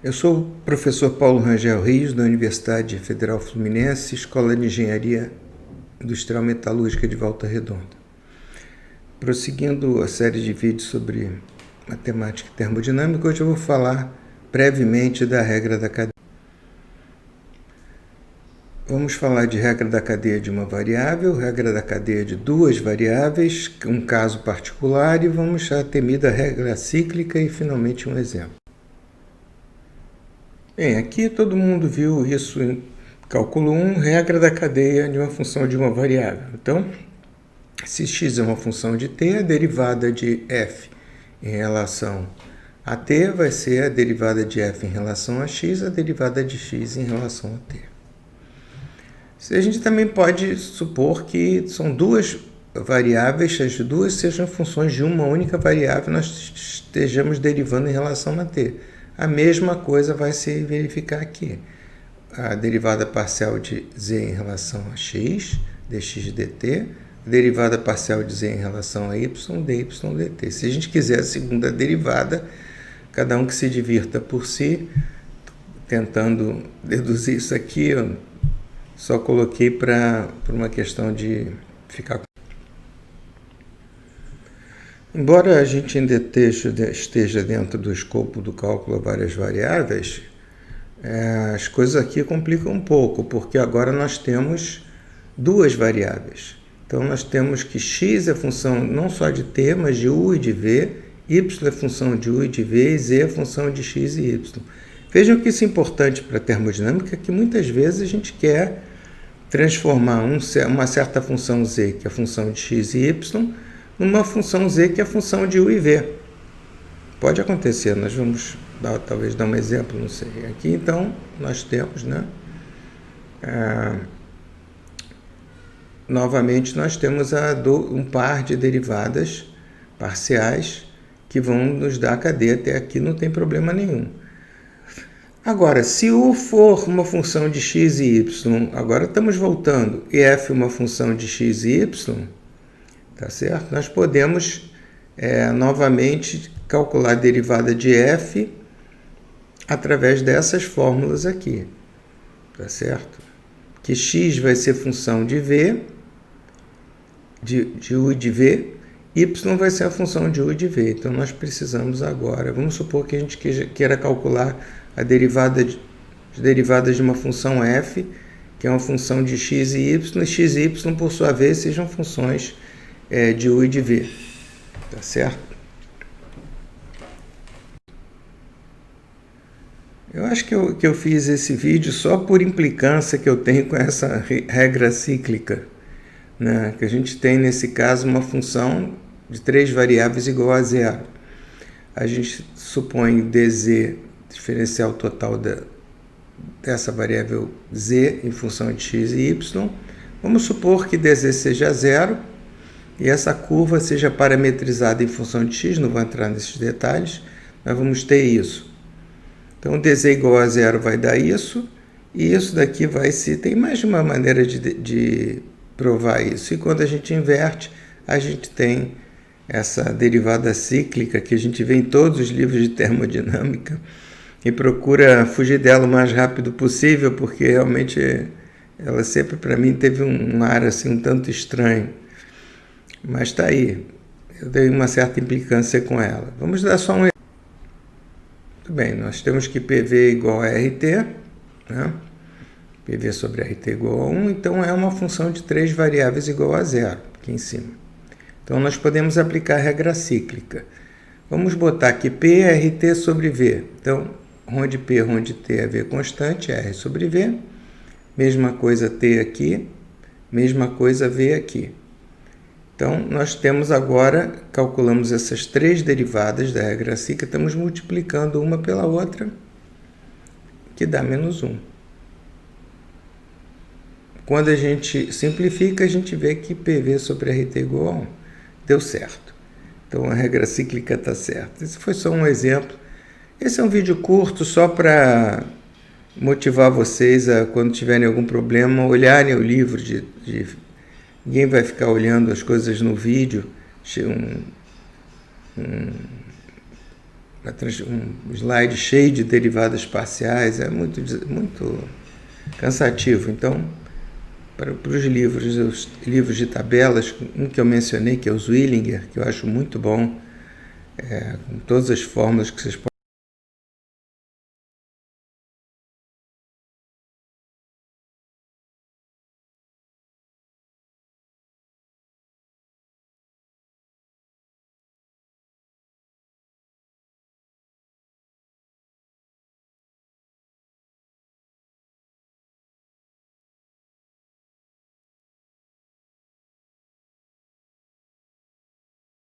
Eu sou o professor Paulo Rangel Rios, da Universidade Federal Fluminense, Escola de Engenharia Industrial Metalúrgica de Volta Redonda. Prosseguindo a série de vídeos sobre matemática e termodinâmica, hoje eu vou falar brevemente da regra da cadeia. Vamos falar de regra da cadeia de uma variável, regra da cadeia de duas variáveis, um caso particular, e vamos à temida regra cíclica e finalmente um exemplo. Bem, aqui todo mundo viu isso em cálculo 1, regra da cadeia de uma função de uma variável. Então, se x é uma função de t, a derivada de f em relação a t vai ser a derivada de f em relação a x, a derivada de x em relação a t. A gente também pode supor que são duas variáveis, as duas sejam funções de uma única variável, nós estejamos derivando em relação a t. A mesma coisa vai se verificar aqui. A derivada parcial de z em relação a x, dx dt, a derivada parcial de z em relação a y, dy dt. Se a gente quiser a segunda derivada, cada um que se divirta por si, tentando deduzir isso aqui, eu só coloquei para uma questão de ficar. Embora a gente ainda esteja dentro do escopo do cálculo a várias variáveis, as coisas aqui complicam um pouco, porque agora nós temos duas variáveis. Então, nós temos que x é função não só de t, mas de u e de v, y é função de u e de v, e z é função de x e y. Vejam que isso é importante para a termodinâmica, que muitas vezes a gente quer transformar uma certa função z, que é a função de x e y, numa função z, que é a função de u e v. Pode acontecer, nós vamos talvez dar um exemplo, não sei. Aqui, então, nós temos, novamente, nós temos um par de derivadas parciais que vão nos dar a cadeia. Até aqui não tem problema nenhum. Agora, se u for uma função de x e y, agora estamos voltando, e f uma função de x e y, tá certo? Nós podemos novamente calcular a derivada de f através dessas fórmulas aqui, tá certo? Que x vai ser função de v, de u e de v, y vai ser a função de u e de v. Então, nós precisamos agora, vamos supor que a gente queira calcular a derivadas de uma função f, que é uma função de x e y, por sua vez, sejam funções de u e de v, tá certo? Eu acho que eu fiz esse vídeo só por implicância que eu tenho com essa regra cíclica, né? Que a gente tem, nesse caso, uma função de três variáveis igual a zero. A gente supõe dz, diferencial total dessa variável z em função de x e y. Vamos supor que dz seja zero e essa curva seja parametrizada em função de x, não vou entrar nesses detalhes, mas vamos ter isso. Então, dz igual a zero vai dar isso, e isso daqui vai se... Tem mais de uma maneira de provar isso. E quando a gente inverte, a gente tem essa derivada cíclica que a gente vê em todos os livros de termodinâmica e procura fugir dela o mais rápido possível, porque realmente ela sempre, para mim, teve um ar assim um tanto estranho. Mas está aí. Eu dei uma certa implicância com ela. Vamos dar só um exemplo. Muito bem, nós temos que PV igual a RT, né? PV sobre RT igual a 1, então é uma função de três variáveis igual a zero, aqui em cima. Então, nós podemos aplicar a regra cíclica. Vamos botar aqui P é RT sobre V. Então, onde P, onde T é V constante, é R sobre V. Mesma coisa T aqui, mesma coisa V aqui. Então, nós temos agora, calculamos essas três derivadas da regra cíclica, estamos multiplicando uma pela outra, que dá menos 1. Quando a gente simplifica, a gente vê que PV sobre RT igual a 1. Deu certo. Então, a regra cíclica está certa. Esse foi só um exemplo. Esse é um vídeo curto, só para motivar vocês a, quando tiverem algum problema, olharem o livro Ninguém vai ficar olhando as coisas no vídeo, um slide cheio de derivadas parciais, é muito cansativo. Então, para os livros de tabelas, um que eu mencionei, que é o Zwillinger, que eu acho muito bom, com todas as fórmulas que vocês podem